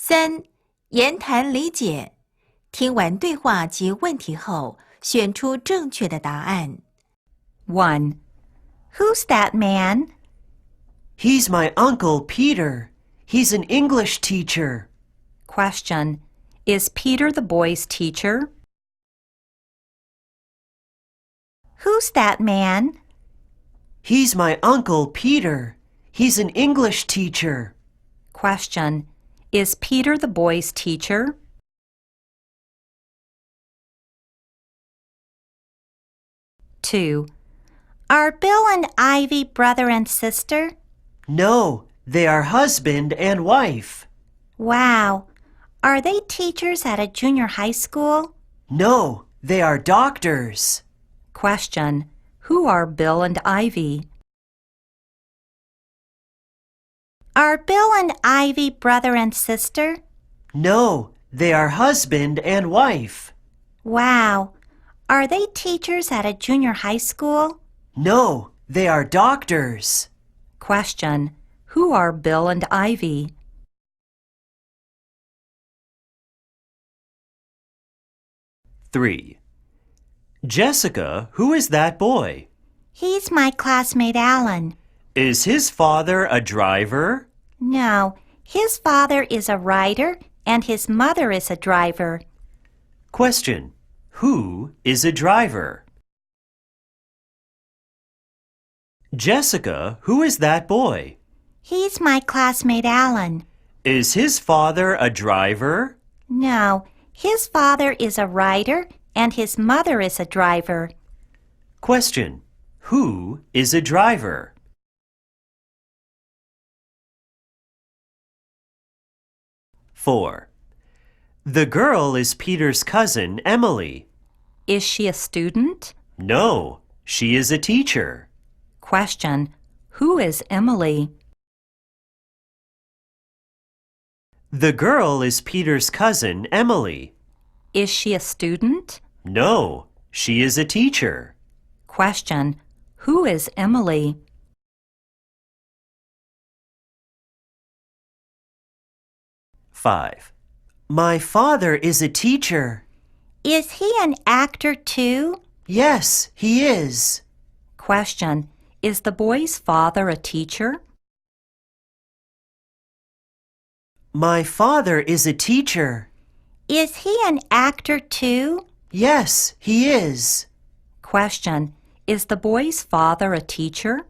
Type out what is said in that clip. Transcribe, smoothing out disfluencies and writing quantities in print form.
3. 言谈理解。听完对话及问题后，选出正确的答案。1. Who's that man? He's my Uncle Peter. He's an English teacher. Question. Is Peter the boy's teacher? Who's that man? He's my Uncle Peter. He's an English teacher. Question. Is Peter the boy's teacher? 2. Are Bill and Ivy brother and sister? No, they are husband and wife. Wow. Are they teachers at a junior high school? No, they are doctors. Question. Who are Bill and Ivy? Are Bill and Ivy brother and sister? No, they are husband and wife. Wow. Are they teachers at a junior high school? No, they are doctors. Question. Who are Bill and Ivy? 3. Jessica, who is that boy? He's my classmate Alan. Is his father a driver? No, his father is a writer and his mother is a driver. Question. Who is a driver? Jessica, who is that boy? He's my classmate Alan. Is his father a driver? No, his father is a writer and his mother is a driver. Question. Who is a driver? 4. The girl is Peter's cousin, Emily. Is she a student? No, she is a teacher. Question. Who is Emily? The girl is Peter's cousin, Emily. Is she a student? No, she is a teacher. Question. Who is Emily? 5. My father is a teacher. Is he an actor too? Yes, he is. Question. Is the boy's father a teacher? My father is a teacher. Is he an actor too? Yes, he is. Question. Is the boy's father a teacher?